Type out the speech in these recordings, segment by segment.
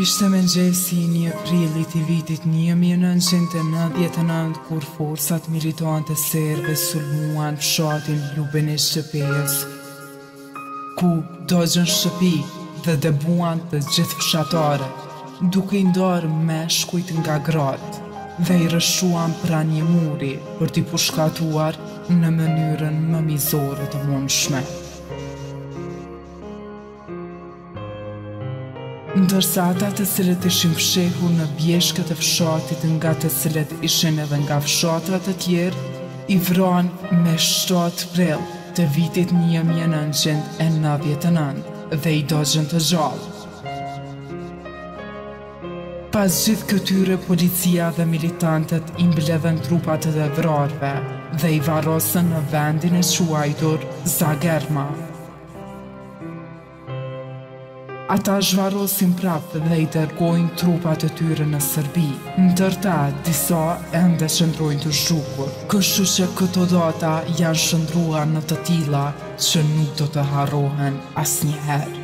Ishte mëngjesi I 1 prillit I vitit 1999 kur forcat militante serbe sulmuan fshatin Ljubenisht Shqipërisë, ku dogjën shtëpi dhe dëbuan të gjithë fshatarët, duke I ndarë meshkujt nga gratë dhe I rrëshuan pranë një muri për t'i pushkatuar në mënyrën më mizore të mundshme. Ndërsa ata të cilët ishin fshehur në bjeshkët e fshatit nga të cilët ishin edhe nga fshatrat e tjerë, I vranë me 7 prill të vitit 1999 dhe I dogjën të gjallë. Pas gjithë këtyre policia dhe militantët I mbledhen trupat e vrarve dhe I varrosën në vendin e quajtur Zagerma. Ata zhvarrosin prapë dhe I dërgojnë trupat e tyre në Serbi, ndërta disa ende qëndrojnë të zhdukur, kështu që këto data janë shndruar në të tilla që nuk do të harrohen asnjëherë.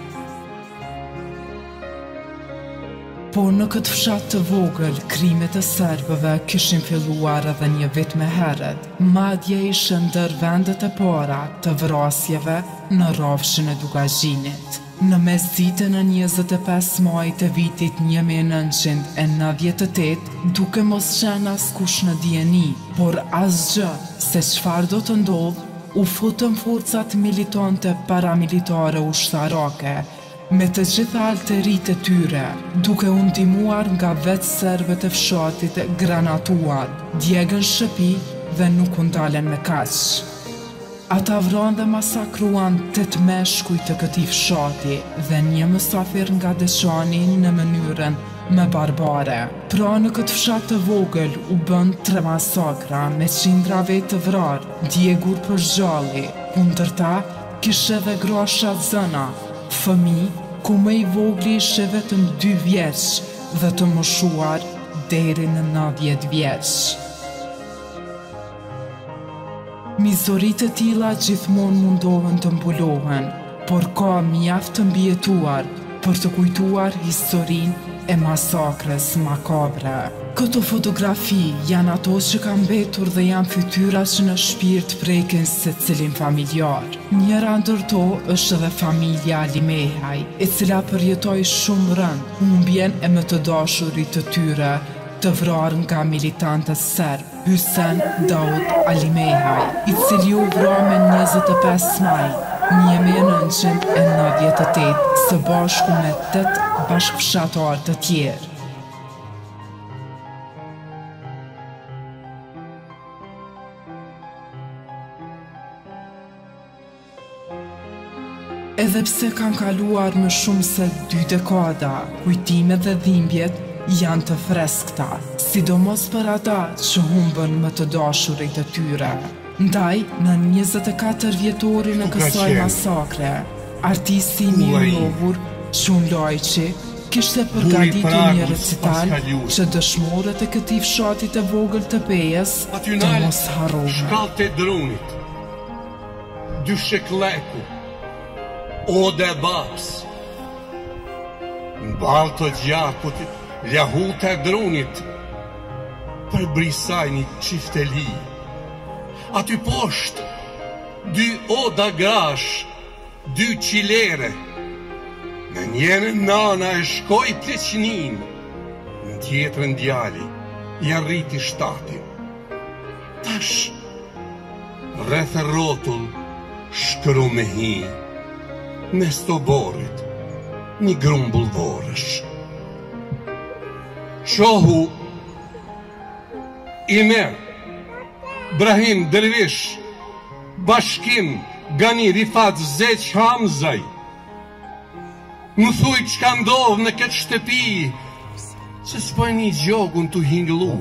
Por në këtë fshat të vogël, krimet e serbëve kishin filluar edhe një vit më herët, madje ishin ndër vendet e para të vrasjeve në rrafshin e Dugazhinit. Në mesditën e 25 majit të vitit 1998, duke mos qenë askush në dieni, por asgjë se çfarë do të ndodhë, u futën forcat militante paramilitare ushtarake, me të gjitha alterit e tyre, duke u ndihmuar nga vetë serbët e fshatit granatuar, djegën shtëpi dhe nuk u ndalen me kaq. Ata vranë dhe masakruan 8 meshkuj të këtij fshati dhe një mysafir nga Deçani në mënyrën më barbare. Pra në këtë fshat të vogël u bën 3 masakra me qindra vetë të vrarë, djegur për zgjalli, kundërta kishte edhe grasha zëna, fëmijë ku më I vogli ishte vetëm 2 vjeç dhe të moshuar deri në 90 vjeç. Mizoritë e tilla gjithmonë mundohen të mbulohen, por ka mjaft të mbijetuar për të kujtuar historinë e masakrës makabre. Këto fotografi janë ato që kanë mbetur dhe janë fytyra që në shpirt prekin secilin familjar. Njëra ndër to është edhe familja Alimehaj, e cila përjetoi shumë rënd humbjen e më të dashurit të tyre, të vrarë nga militantët serb, Hysen Daud Alimehaj, I cili u vra me 25 maj 1998 së bashku me 8 bashkëfshatar të tjerë. Edhe pse kanë kaluar më shumë se 2 dekada, kujtimet dhe dhimbjet janë të freskëta, sidomos për ata që humbën më të dashurit e tyre. Ndaj, në 24 vjetorin e kësaj masakre, artisti I njohur Shun Lojqi kishte përgatitur një recital që dëshmorët e këtij fshati të vogël të Pejës të mos harrohen. Shkallët e drunit, Dyshekleku, Ode Baps, Mball të gjakut, Ljahut e drunit, për brisaj një qifteli. Aty poshtë, 2 oda grash, 2 qilere. Në njërin nana e shkoj pleqnin, në tjetrën djali, I arriti 7. Tash, rreth e rrotull, shkru me hi, në stoborit, një grumbull vorësh. Qohu Imer, Brahim Dervish, Bashkim Gani Rifat Zeq Hamzaj, më thuj çka ndodh në këtë shtëpi, se s'po një gjogun të hinglu.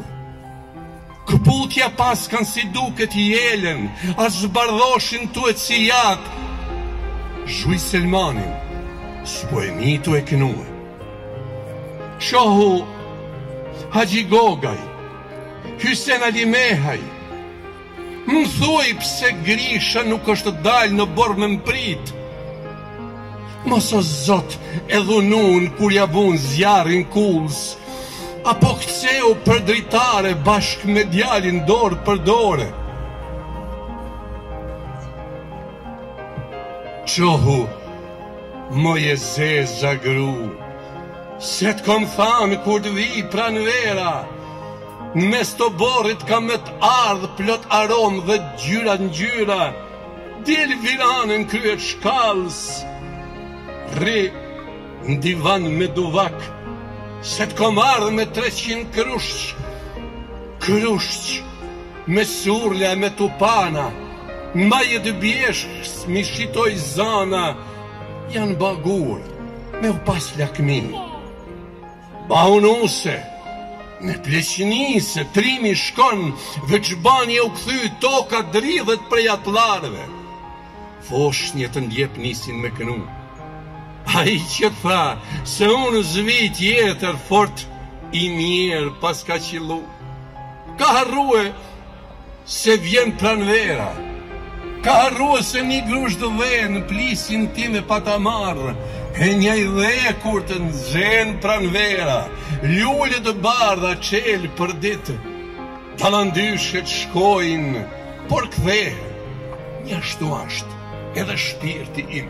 Këputja pas kanë si duket jelen, as zbardhoshin tu e cijat. Zhuj Selmanin, s'po e mitu e kënue. Shohu Haxhi Gogaj, Hysen Alimehaj, më thuj pse Grisha nuk është dalë në borë me mprit. Mos o Zot e dhunun kur ja vun zjarin kuls, apo ktheu për dritare bashk me djalin dorë për dorë. Qohu, moje zeza gru, se t'kom thamë kur të vi pranvera, në mes të borit ka me t'ardhë plot aromë dhe gjyra në gjyra, dil viranën kryet shkallës, ri në divan me duvak, se t'kom ardhë me 300 krushq, me surlja me tupana, maje të bjeshkës mi shitoj zana, janë bagur me u pas lakmi. Baunuse, me pleqnise, trimi shkon, veçbani u kthy toka dridhet prej atlarve. Foshnje të ndjep nisin me kënu. A i që tha, se unë zvi tjetër fort i mjerë pas ka qilu. Ka harrue se vjen pranvera. Ka harrua se një grusht dhe në plisin time pa ta marrë, e një dhe kur të nxenë pranvera, lullet të bardha qelë për ditë, talandyshet shkojnë, por kthehe, një ashtu ashtë edhe shpirti im.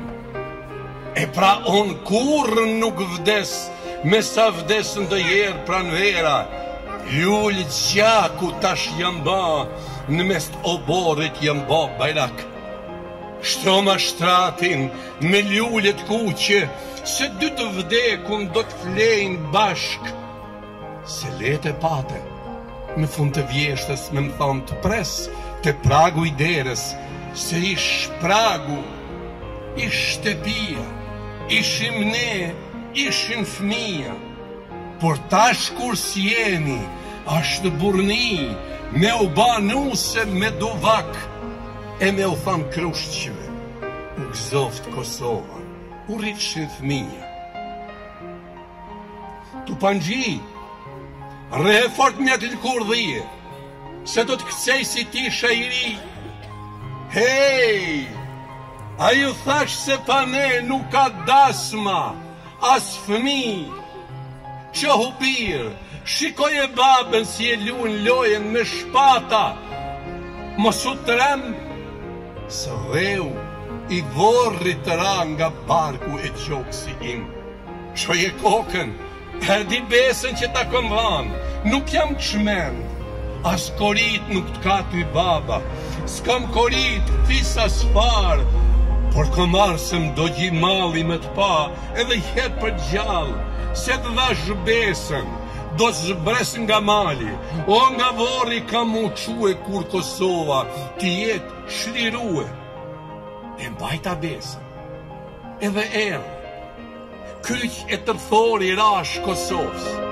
E pra on kur nuk vdes, me sa vdesën të jerë pranvera, lullet qaku tash jam ba, në mes të oborit jam ba bajrak. Shtroma shtratin me lullet kuqe, se dy të vdekun do të flejnë bashk. Se lete pate, në fund të vjeshtës me më thonë të pres, të pragu i deres, se ish pragu, ish shtepia, ishim ne, ishin fmija. Por tash kur s'jeni, ashtë burni, me u banuse me duvak, e me u tham krushqve, u gëzoft Kosova, u rritshin fmija. Tu pangji, rehe fort mja të lëkur dhije, se do të kcej si ti shajri. Hej, a ju thash se pa ne nuk ka dasma, as fmi, qohu birë, shikoj e babën si e lunë lojen me shpata, mos u trem, së dheu i vorri të ra nga barku e qokësi im. Qoj e kokën, herdi besën që ta kom dhanë, nuk jam qmend, as korit nuk t'ka ty baba, s'kam korit fisa s'far, por kom arsëm do gjimali me t'pa, edhe jep për gjallë, se të dhash besën, do të zbres nga mali, o nga vorri ka mu quë kur Kosova të jetë shlirue. E mbajta besën, edhe erë, kryq e tërthori rash Kosovës.